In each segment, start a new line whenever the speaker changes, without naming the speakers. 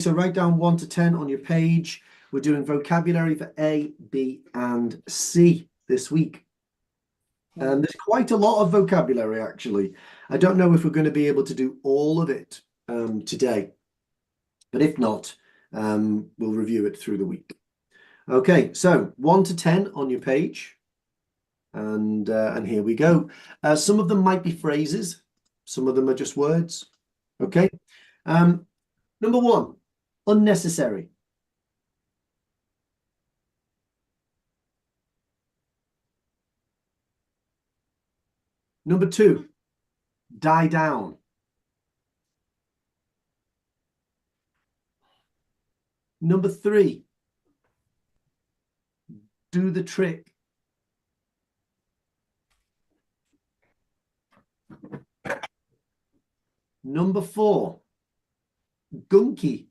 So write down 1 to 10 on your page. We're doing vocabulary for A, B, and C this week. And there's quite a lot of vocabulary, actually. I don't know if we're going to be able to do all of it today. But if not, we'll review it through the week. Okay, so 1 to 10 on your page. And here we go. Some of them might be phrases. Some of them are just words. Okay. Number 1, unnecessary. Number 2, die down. Number 3, do the trick. Number 4, gunky.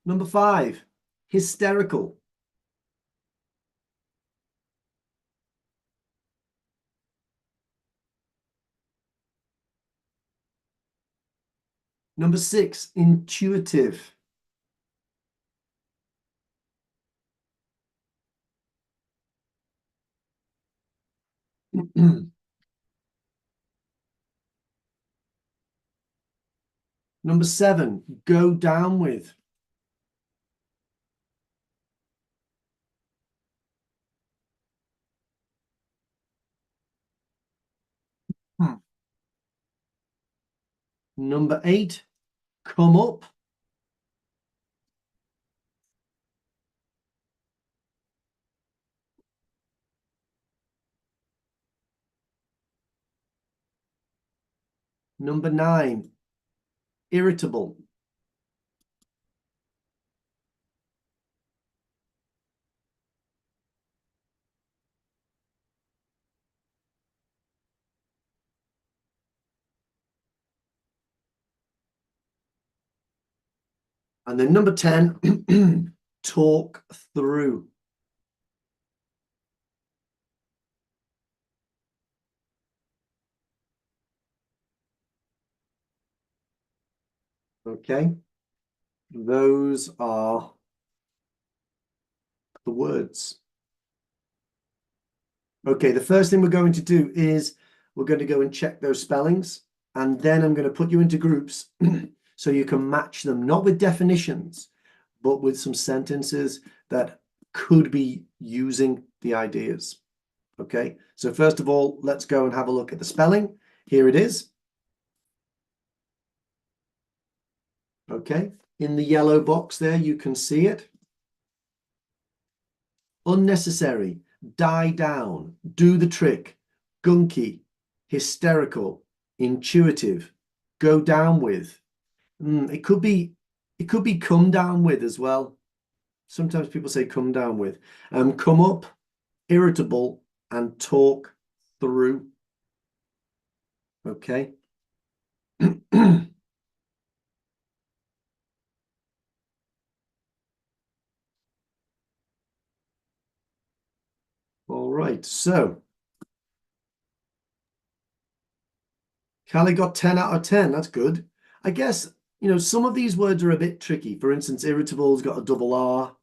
Number 5, hysterical. Number 6, intuitive. Number 7, go down with. Number 8, come up. Number 9, irritable. And then number 10, talk through. Okay, those are the words. Okay, the first thing we're going to do is we're going to go and check those spellings, and then I'm going to put you into groups so you can match them, not with definitions, but with some sentences that could be using the ideas. Okay, so first of all, let's go and have a look at the spelling. Here it is. Okay, in the yellow box there, you can see it. Unnecessary, die down, do the trick, gunky, hysterical, intuitive, go down with. It could be come down with as well. Sometimes people say come down with. Come up, irritable, and talk through. Okay. All right, so Callie got 10 out of 10. That's good. I guess, you know, some of these words are a bit tricky. For instance, irritable's got a double R.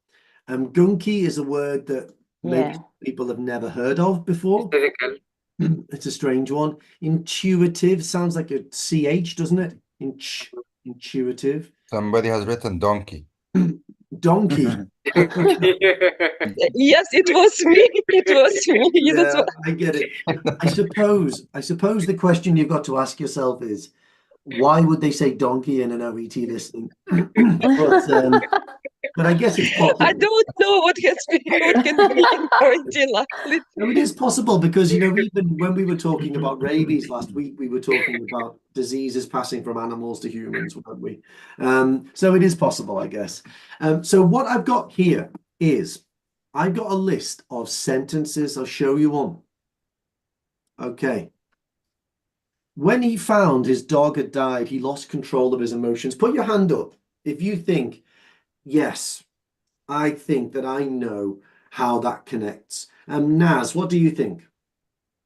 Gunky is a word that maybe people have never heard of before. It's a strange one. Intuitive sounds like a CH, doesn't it? Intuitive.
Somebody has written donkey.
Donkey.
Yes, it was me. It was me.
Yeah, I get it. I suppose the question you've got to ask yourself is, why would they say donkey in an OET listening? But I guess it's possible.
I don't know what can be in quarantine luckily.
No, it is possible because, you know, even when we were talking about rabies last week, we were talking about diseases passing from animals to humans, weren't we? So it is possible, I guess. So what I've got here is I've got a list of sentences. I'll show you one. Okay. When he found his dog had died, he lost control of his emotions. Put your hand up if you think, yes, I think that I know how that connects. Naz, what do you think?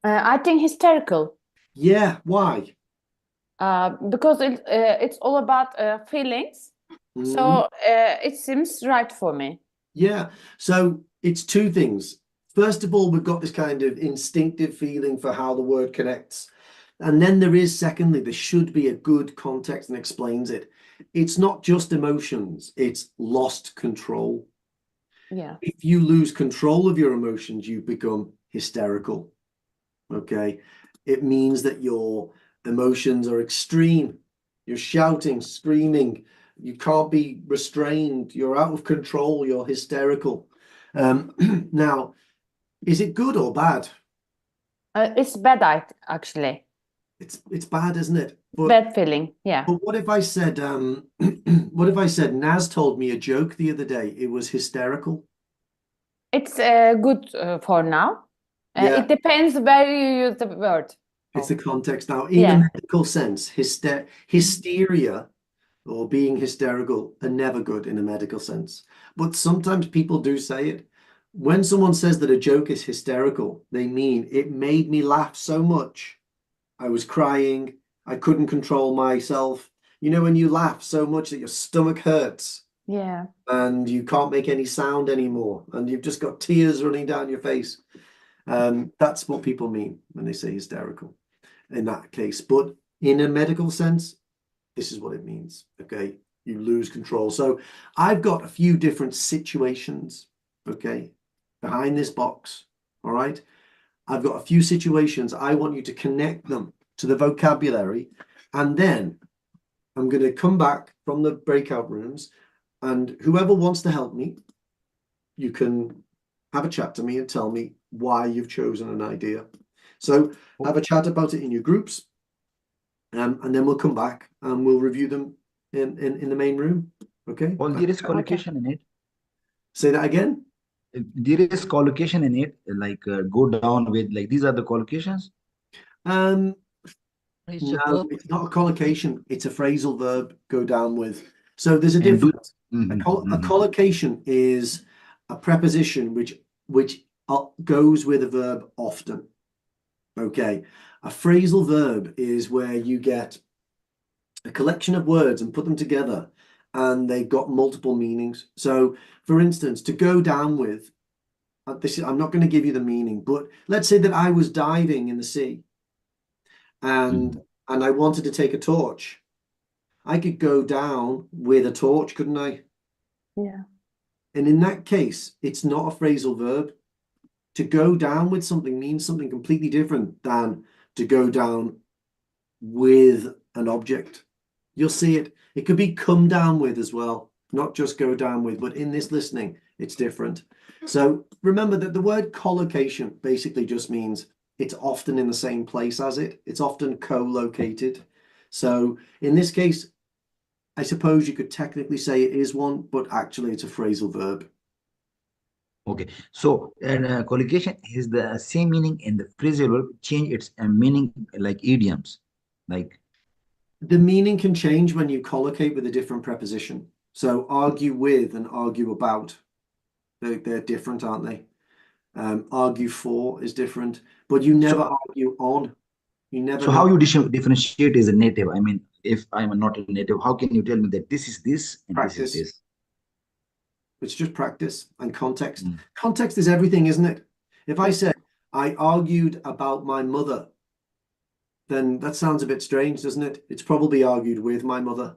I think hysterical.
Yeah, why?
because it's all about feelings. So it seems right for me.
Yeah, so it's two things. First of all, we've got this kind of instinctive feeling for how the word connects. And then there is, secondly, there should be a good context and explains it. It's not just emotions, it's lost control.
Yeah.
If you lose control of your emotions, you become hysterical. Okay. It means that your emotions are extreme. You're shouting, screaming. You can't be restrained. You're out of control. You're hysterical. Now, is it good or bad?
It's bad, actually.
It's bad, isn't it? But,
bad feeling, yeah.
But what if I said, what if I said, Naz told me a joke the other day. It was hysterical.
It's good for now.
Yeah.
It depends where you use the word.
It's the context now. In a medical sense, hysteria or being hysterical are never good in a medical sense. But sometimes people do say it. When someone says that a joke is hysterical, they mean it made me laugh so much. I was crying. I couldn't control myself. You know, when you laugh so much that your stomach hurts.
Yeah.
And you can't make any sound anymore. And you've just got tears running down your face. That's what people mean when they say hysterical in that case. But in a medical sense, this is what it means. Okay. You lose control. So I've got a few different situations. Okay. Behind this box. All right. I've got a few situations. I want you to connect them to the vocabulary. And then I'm going to come back from the breakout rooms, and whoever wants to help me, you can have a chat to me and tell me why you've chosen an idea. So have a chat about it in your groups, and then we'll come back and we'll review them in the main room. Okay.
Well, there is collocation in it.
Say that again.
There is collocation in it, like go down with, like, these are the collocations.
No, it's not a collocation. It's a phrasal verb. Go down with. So there's a difference. A collocation is a preposition which goes with a verb often. Okay. A phrasal verb is where you get a collection of words and put them together, and they've got multiple meanings. So, for instance, to go down with, I'm not going to give you the meaning, but let's say that I was diving in the sea, and I wanted to take a torch. I could go down with a torch, couldn't I?
Yeah.
And in that case, it's not a phrasal verb. To go down with something means something completely different than to go down with an object. You'll see it. It could be come down with as well, not just go down with, but in this listening, it's different. So remember that the word collocation basically just means it's often in the same place as it. It's often co-located. So in this case, I suppose you could technically say it is one, but actually it's a phrasal verb.
Okay, so collocation is the same meaning in the phrasal verb, change its meaning, like idioms, like.
The meaning can change when you collocate with a different preposition. So argue with and argue about, they're different, aren't they? Argue for is different, but you never argue on. You never.
So how you differentiate as a native? I mean, if I'm not a native, how can you tell me that this is this and
practice.
This is this?
It's just practice and context. Context is everything, isn't it? If I said, I argued about my mother, then that sounds a bit strange, doesn't it? It's probably argued with my mother.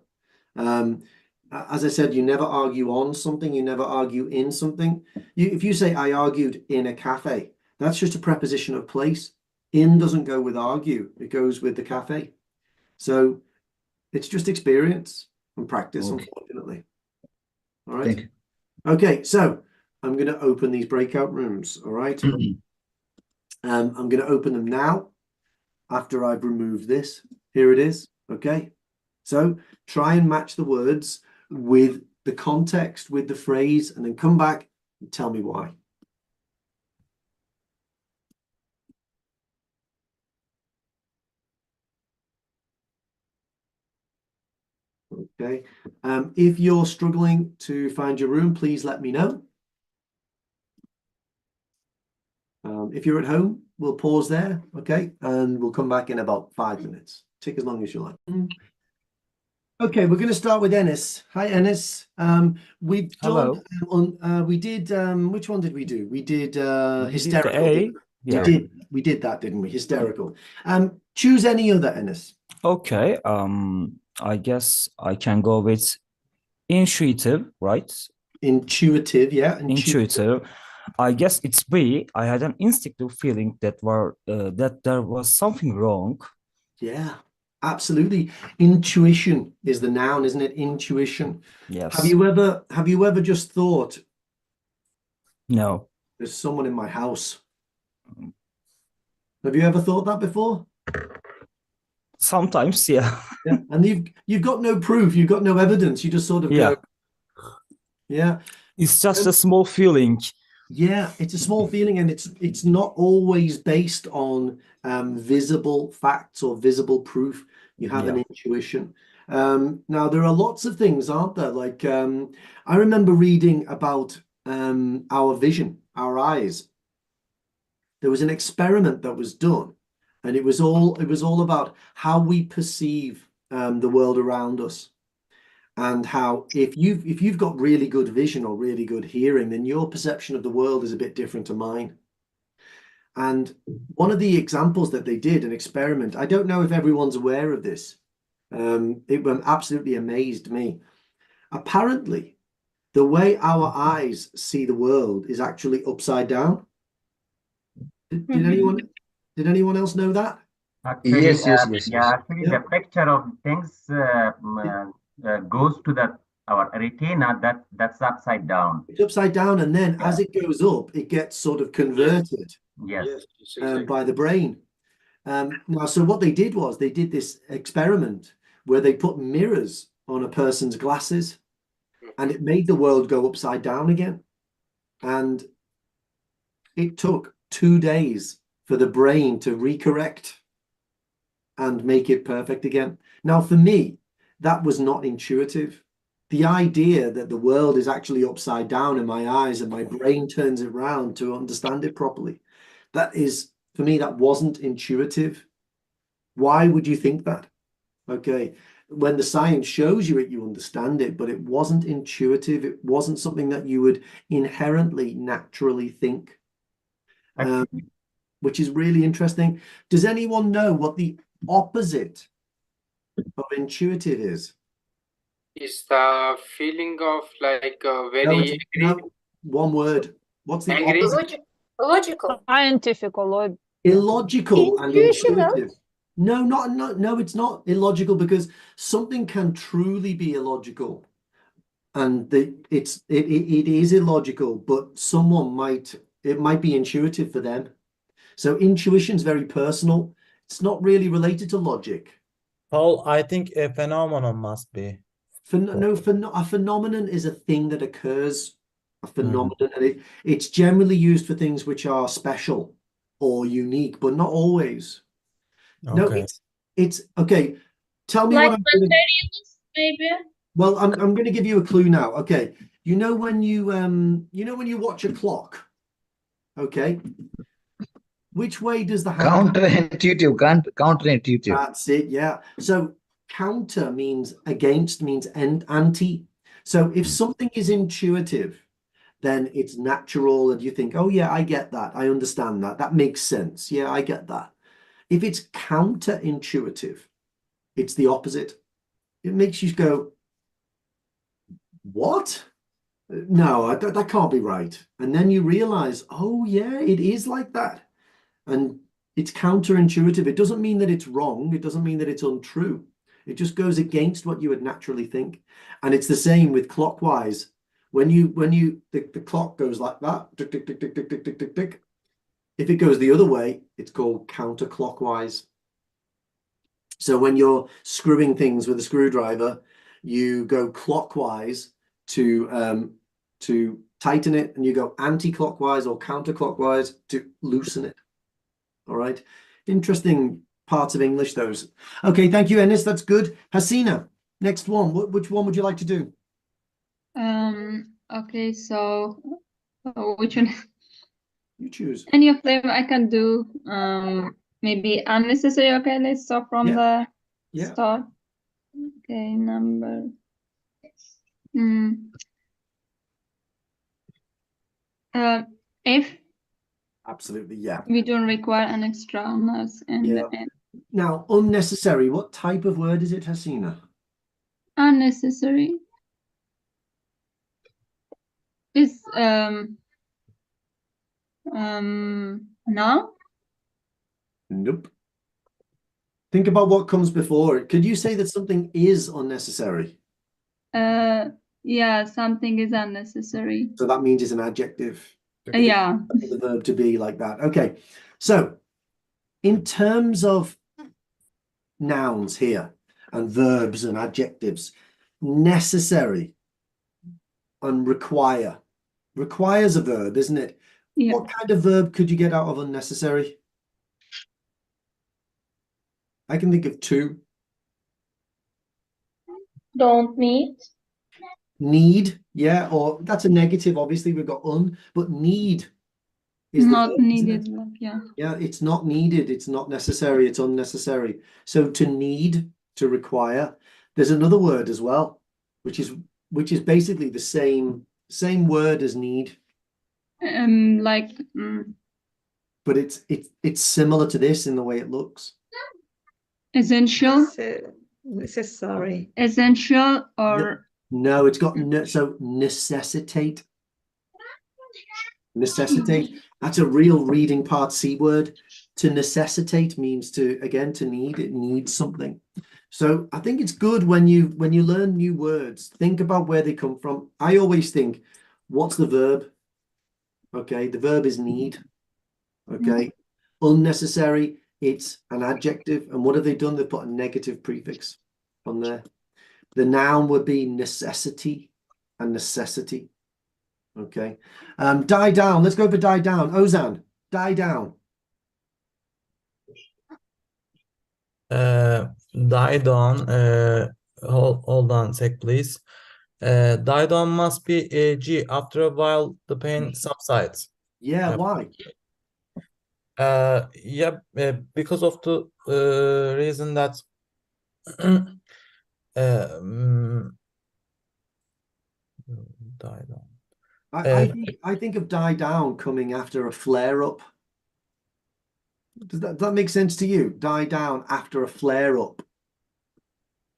As I said, you never argue on something. You never argue in something. If you say, I argued in a cafe, that's just a preposition of place. In doesn't go with argue. It goes with the cafe. So it's just experience and practice, unfortunately. All right.
Thank you.
Okay, so I'm going to open these breakout rooms. All right. I'm going to open them now after I've removed this. Here it is. Okay. So try and match the words with the context, with the phrase, and then come back and tell me why. Okay. If you're struggling to find your room, please let me know. If you're at home, we'll pause there, okay? And we'll come back in about 5 minutes. Take as long as you like. Okay, we're going to start with Ennis. Hi, Ennis. We've done which one did we do? We did hysterical.
A. Yeah.
We did that, didn't we? Hysterical. Choose any other, Ennis.
Okay. I guess I can go with intuitive, right?
Intuitive, yeah.
Intuitive. I guess it's B. I had an instinctive feeling that there was something wrong.
Yeah, absolutely. Intuition is the noun, isn't it? Intuition.
Yes.
Have you ever just thought,
No.
there's someone in my house? Have you ever thought that before?
Sometimes, yeah.
Yeah. And you've got no proof, you've got no evidence. You just sort of
Yeah.
go, yeah.
It's just a small feeling.
Yeah, it's a small feeling, and it's not always based on visible facts or visible proof. You have an intuition. Now there are lots of things, aren't there? Like I remember reading about our vision, our eyes. There was an experiment that was done, and it was all about how we perceive the world around us. And how if you've got really good vision or really good hearing, then your perception of the world is a bit different to mine. And one of the examples that they did, an experiment, I don't know if everyone's aware of this. It absolutely amazed me. Apparently, the way our eyes see the world is actually upside down. Did anyone else know that?
Actually,
Yes.
actually, the picture of things goes to our retina. That's upside down.
It's upside down, and then as it goes up, it gets sort of converted
Yes.
by the brain. Now, so what they did was they did this experiment where they put mirrors on a person's glasses, and it made the world go upside down again. And it took 2 days for the brain to recorrect and make it perfect again. Now, for me, that was not intuitive. The idea that the world is actually upside down in my eyes and my brain turns it around to understand it properly, that is, for me, that wasn't intuitive. Why would you think that? Okay, when the science shows you it, you understand it, but it wasn't intuitive. It wasn't something that you would inherently, naturally think, which is really interesting. Does anyone know what the opposite of intuitive is?
Is the feeling of like very
No, one word. What's the
angry?
opposite?
Logical.
Scientific or
Illogical and
Intuitional.
intuitive. No, it's not illogical, because something can truly be illogical, and it is illogical, but it might be intuitive for them. So intuition is very personal. It's not really related to logic.
Paul, I think a phenomenon must be.
A phenomenon is a thing that occurs. A phenomenon, and it's generally used for things which are special or unique, but not always.
Okay.
No, it's okay. Tell me
Like
what I'm gonna,
materials, maybe.
well, I'm going to give you a clue now. Okay, you know when you watch a clock, okay, which way does the hand?
Counterintuitive.
That's it, yeah. So counter means against, means anti. So if something is intuitive, then it's natural, and you think, oh yeah, I get that, I understand that, that makes sense, yeah, I get that. If it's counterintuitive, it's the opposite. It makes you go, what? No, that can't be right. And then you realize, oh yeah, it is like that. And it's counterintuitive. It doesn't mean that it's wrong. It doesn't mean that it's untrue. It just goes against what you would naturally think. And it's the same with clockwise. When the clock goes like that, tick, tick, tick, tick, tick, tick, tick, tick, tick. If it goes the other way, it's called counterclockwise. So when you're screwing things with a screwdriver, you go clockwise to tighten it, and you go anti-clockwise or counterclockwise to loosen it. All right. Interesting parts of English, those. Okay, thank you, Ennis. That's good. Hasina, next one. Which one would you like to do?
Okay, so which one?
You choose.
Any of them I can do. Maybe unnecessary. Okay, let's start from
Yeah.
Start. Okay, number. Mm. If
Absolutely, yeah.
we don't require an extra nurse in
Yeah.
the end.
Now, unnecessary. What type of word is it, Hasina?
Unnecessary is now.
Nope. Think about what comes before it. Could you say that something is unnecessary?
Yeah, something is unnecessary.
So that means it's an adjective.
Yeah.
For the verb to be like that. Okay. So in terms of nouns here and verbs and adjectives, necessary and require. Requires a verb, isn't it?
Yeah.
What kind of verb could you get out of unnecessary? I can think of two.
Don't need.
Need, yeah, or that's a negative. Obviously, we've got but need is the
Not
verb, isn't it?
needed. Yeah.
Yeah, it's not needed. It's not necessary. It's unnecessary. So to need, to require. There's another word as well, which is basically the same word as need,
Like
but it's similar to this in the way it looks.
essential.
Necessary.
Essential or
No, it's got so necessitate. Necessitate. That's a real reading part C word. To necessitate means to need. It needs something. So I think it's good when you learn new words, think about where they come from. I always think, what's the verb? Okay, the verb is need. Okay, unnecessary, it's an adjective. And what have they done? They've put a negative prefix on there. The noun would be necessity and necessity. Okay, die down. Let's go for die down. Ozan, die down.
Die down. Hold on a sec, please. Die down must be a G. After a while, the pain subsides.
Yeah,
Yep.
why?
Yeah, because of the reason that die down.
I think of die down coming after a flare up. Does that make sense to you? Die down after a flare up.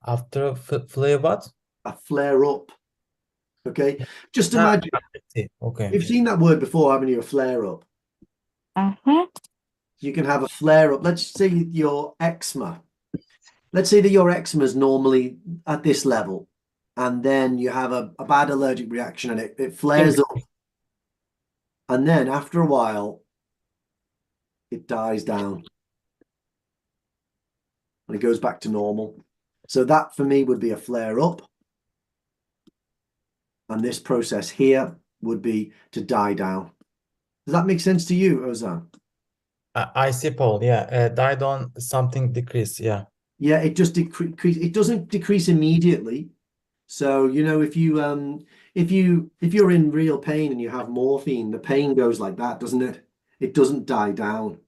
After a flare what?
A flare up. Okay. Just imagine.
Okay.
You've seen that word before, haven't you? A flare up. You can have a flare up. Let's say your eczema. Let's say that your eczema is normally at this level, and then you have a bad allergic reaction and it flares up. And then after a while, it dies down. And it goes back to normal. So that for me would be a flare up. And this process here would be to die down. Does that make sense to you, Ozan?
I see, Paul. Yeah, die down, something decrease. Yeah.
Yeah, it just decrease. It doesn't decrease immediately. So, you know, if you're in real pain and you have morphine, the pain goes like that, doesn't it? It doesn't die down.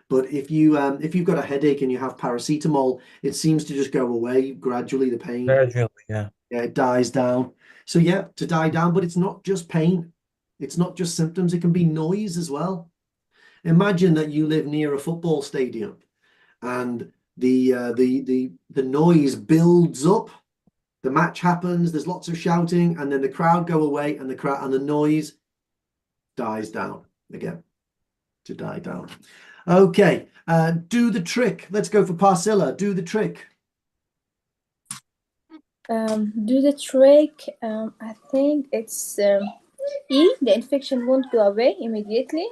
But if you've got a headache and you have paracetamol, it seems to just go away gradually, the pain.
Gradually, yeah.
Yeah, it dies down. So yeah, to die down, but it's not just pain. It's not just symptoms. It can be noise as well. Imagine that you live near a football stadium and the noise builds up. The match happens, there's lots of shouting, and then the crowd go away and the noise dies down again. To die down. Okay, do the trick. Let's go for Parsilla. Do the trick.
Do the trick. I think it's E. The infection won't go away immediately,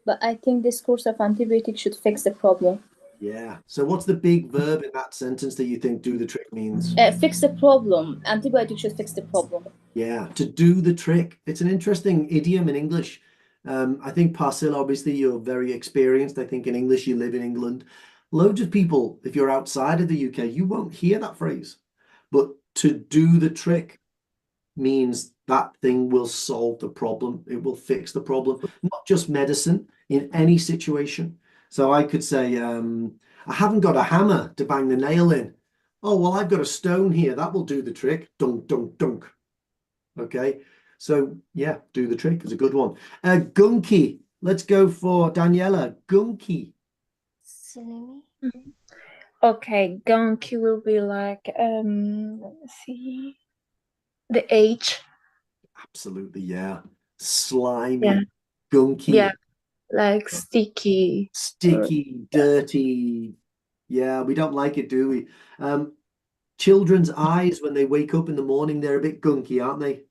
but I think this course of antibiotics should fix the problem.
Yeah. So what's the big verb in that sentence that you think do the trick means?
Fix the problem. Antibiotics should fix the problem.
Yeah, to do the trick. It's an interesting idiom in English. I think Parsil, obviously, you're very experienced. I think in English, you live in England. Loads of people, if you're outside of the UK, you won't hear that phrase. But to do the trick means that thing will solve the problem. It will fix the problem, not just medicine, in any situation. So I could say, I haven't got a hammer to bang the nail in, Oh, well, I've got a stone here. That will do the trick. Dunk, dunk, dunk. Okay. So, yeah, do the trick is a good one. Gunky. Let's go for Daniela. Gunky.
Okay, gunky will be like let me see. The H.
Absolutely, yeah. Slimy.
Yeah.
Gunky.
Yeah. Like sticky.
Sticky, dirty. Yeah, we don't like it, do we? Children's eyes, when they wake up in the morning, they're a bit gunky, aren't they?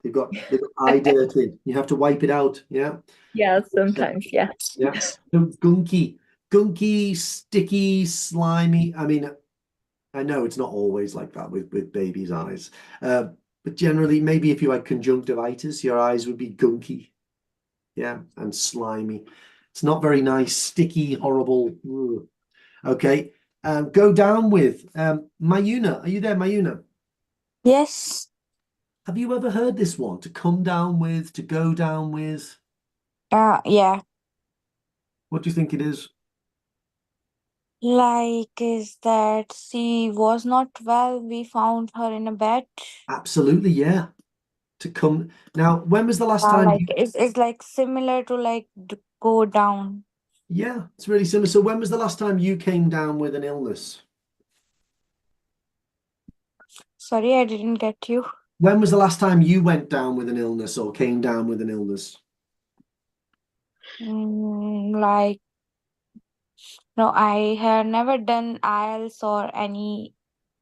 They've got eye dirt in. You have to wipe it out. Yeah.
Yeah, sometimes, yeah.
Yeah. So gunky, sticky, slimy. I mean, I know it's not always like that with babies' eyes. But generally, maybe if you had conjunctivitis, your eyes would be gunky. Yeah, and slimy. It's not very nice, sticky, horrible. Ugh. Okay. Go down with Mayuna. Are you there, Mayuna?
Yes.
Have you ever heard this one? To come down with, to go down with.
Yeah.
What do you think it is?
Like, is that she was not well, we found her in a bed.
Absolutely, yeah. To come. Now, when was the last time
Like
you...
it's like similar to like go down.
Yeah, it's really similar. So when was the last time you came down with an illness?
Sorry, I didn't get you.
When was the last time you went down with an illness or came down with an illness?
Like, no, I have never done IELTS or any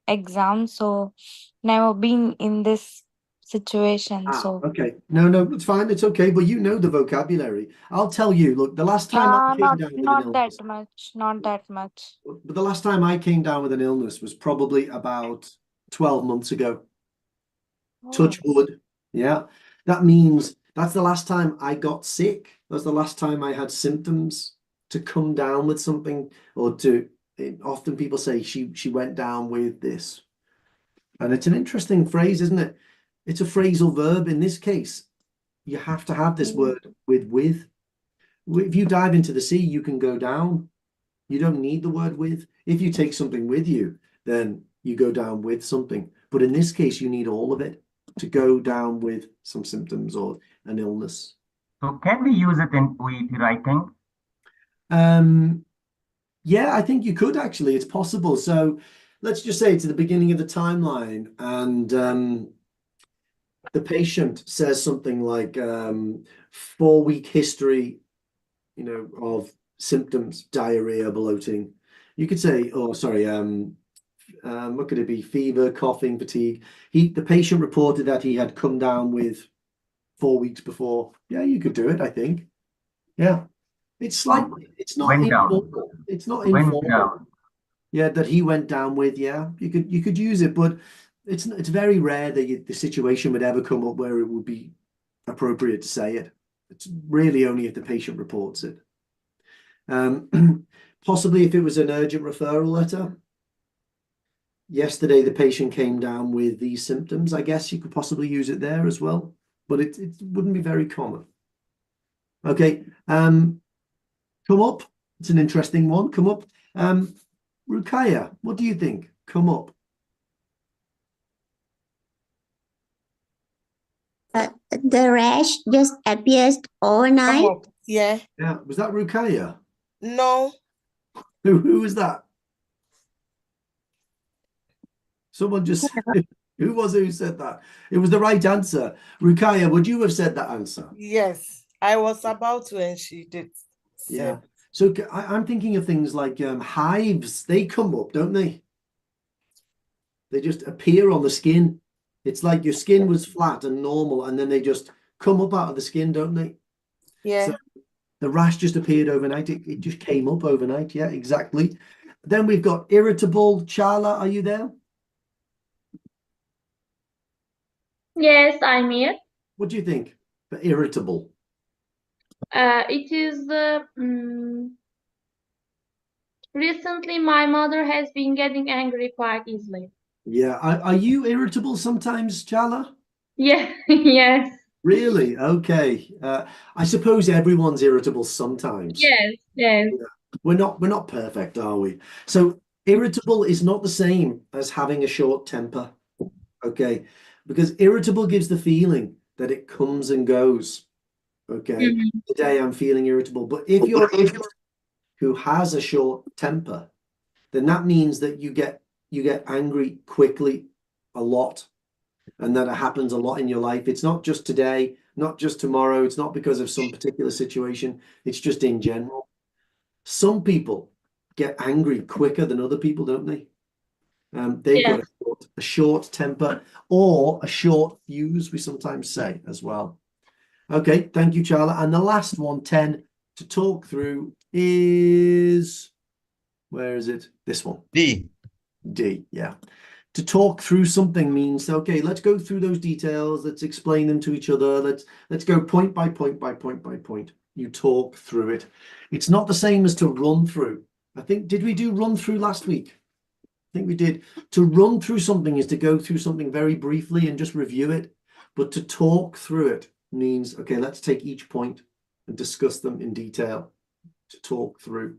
exam, so never been in this situation. So
Okay. No, it's fine. It's okay. But you know the vocabulary. I'll tell you, look, the last time I came down with an
not
illness,
that much, not that much.
but the last time I came down with an illness was probably about 12 months ago. Touch wood. Yeah. That means that's the last time I got sick. That's the last time I had symptoms to come down with something or to, often people say she went down with this. And it's an interesting phrase, isn't it? It's a phrasal verb in this case. You have to have this word with. If you dive into the sea, you can go down. You don't need the word with. If you take something with you, then you go down with something. But in this case, you need all of it to go down with some symptoms or an illness.
So can we use it in OET writing?
Yeah, I think you could actually. It's possible. So let's just say it's at the beginning of the timeline and the patient says something like 4-week history, of symptoms, diarrhea, bloating. You could say, oh, sorry, what could it be? Fever, coughing, fatigue. The patient reported that he had come down with 4 weeks before. Yeah, you could do it, I think. Yeah. It's not informal. It's not informal. Yeah, that he went down with. Yeah, you could use it, but it's very rare that the situation would ever come up where it would be appropriate to say it. It's really only if the patient reports it. Possibly if it was an urgent referral letter. Yesterday, the patient came down with these symptoms. I guess you could possibly use it there as well, but it wouldn't be very common. Okay, come up. It's an interesting one. Come up. Rukaya, what do you think? Come up.
The rash just appears overnight.
Yeah.
Yeah. Was that Rukaya?
No.
Who was that? Someone just who was it who said that? It was the right answer. Rukaya, would you have said that answer?
Yes, I was about to, and she did.
Yeah. So I'm thinking of things like hives. They come up, don't they? They just appear on the skin. It's like your skin was flat and normal, and then they just come up out of the skin, don't they?
Yeah.
So the rash just appeared overnight. It just came up overnight. Yeah, exactly. Then we've got irritable. Charla, are you there?
Yes, I'm here.
What do you think for irritable?
It is recently my mother has been getting angry quite easily.
Yeah. Are you irritable sometimes, Charla?
Yeah, yes.
Really? Okay. I suppose everyone's irritable sometimes.
Yes, yes.
We're not perfect, are we? So Irritable is not the same as having a short temper, okay? Because irritable gives the feeling that it comes and goes, okay? Today I'm feeling irritable, but if you're who has a short temper, then that means that you get angry quickly a lot, and that it happens a lot in your life. It's not just today, not just tomorrow. It's not because of some particular situation. It's just in general. Some people get angry quicker than other people, don't they? They've got a short temper, or a short fuse, we sometimes say as well. Okay, thank you, Charla. And the last one, 10, to talk through is, where is it? This one.
D.
D, yeah. To talk through something means, okay, let's go through those details. Let's explain them to each other. Let's go point by point by point by point. You talk through it. It's not the same as to run through. I think, did we do run through last week? I think we did. To run through something is to go through something very briefly and just review it. But to talk through it means, okay, let's take each point and discuss them in detail. To talk through.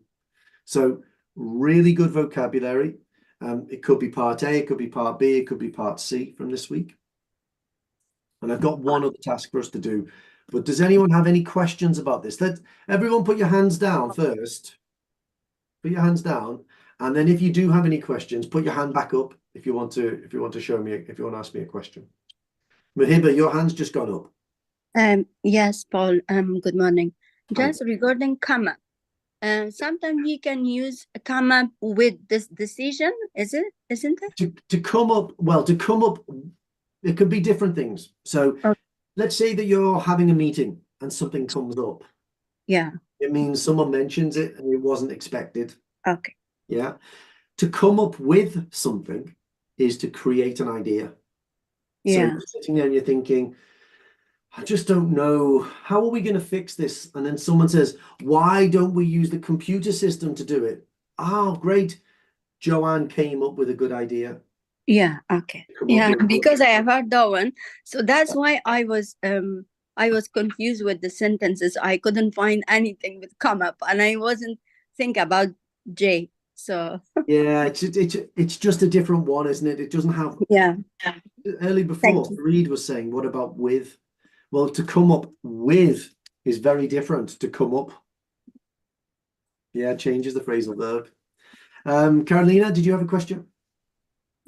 So really good vocabulary. It could be part A, it could be part B, it could be part C from this week. And I've got one other task for us to do. But does anyone have any questions about this? Let everyone put your hands down first. Put your hands down, and then if you do have any questions, put your hand back up if you want to show me, if you want to ask me a question. Mahiba, your hand's just gone up.
Yes, Paul. Good morning. Just regarding comma. Sometimes we can use a comma with this decision, isn't it?
To come up, well, to come up, it could be different things. So let's say that you're having a meeting and something comes up.
Yeah.
It means someone mentions it and it wasn't expected.
Okay.
Yeah. To come up with something is to create an idea.
Yeah.
So you're sitting there and you're thinking, I just don't know. How are we going to fix this? And then someone says, why don't we use the computer system to do it? Oh, great. Joanne came up with a good idea.
Yeah. Okay. Yeah, because I have heard that one. So that's why I was confused with the sentences. I couldn't find anything with come up, and I wasn't thinking about J. So
yeah, it's just a different one, isn't it? It doesn't have.
Yeah.
Early before, Reed was saying, what about with? Well, to come up with is very different to come up. Yeah, changes the phrasal verb. Carolina, did you have a question?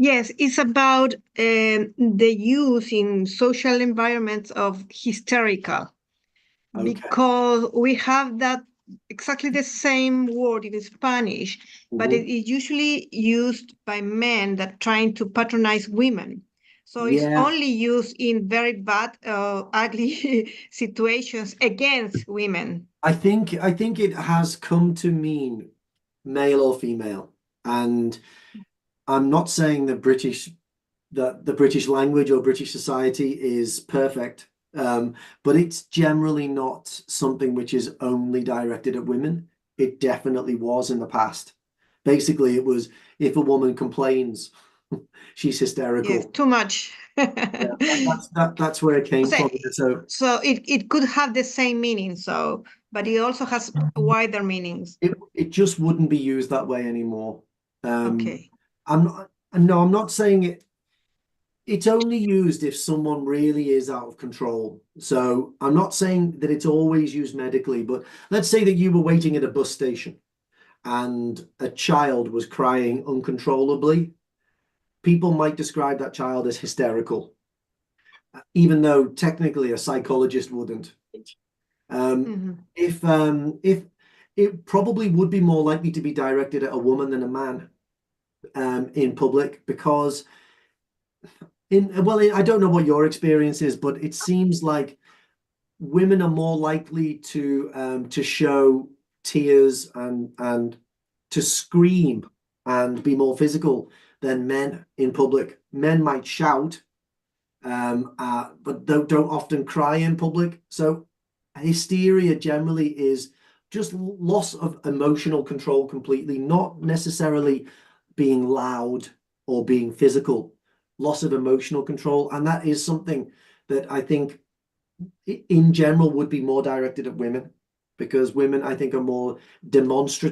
Yes, it's about the use in social environments of hysterical.
Okay.
Because we have that exactly the same word in Spanish, but it is usually used by men that trying to patronize women. So it's only used in very bad, ugly situations against women. I
think it has come to mean male or female, and I'm not saying that the British language or British society is perfect, but it's generally not something which is only directed at women. It definitely was in the past. Basically, it was if a woman complains, she's hysterical.
Yes, too much.
That's where it came from.
So it could have the same meaning. So, but it also has wider meanings.
It just wouldn't be used that way anymore.
Okay.
I'm not saying it. It's only used if someone really is out of control. So I'm not saying that it's always used medically, but let's say that you were waiting at a bus station and a child was crying uncontrollably. People might describe that child as hysterical, even though technically a psychologist wouldn't. If it probably would be more likely to be directed at a woman than a man in public, because I don't know what your experience is, but it seems like women are more likely to show tears and to scream and be more physical than men in public. Men might shout, but don't often cry in public. So hysteria generally is just loss of emotional control completely, not necessarily being loud or being physical, loss of emotional control. And that is something that I think in general would be more directed at women, because women, I think, are more demonstrative.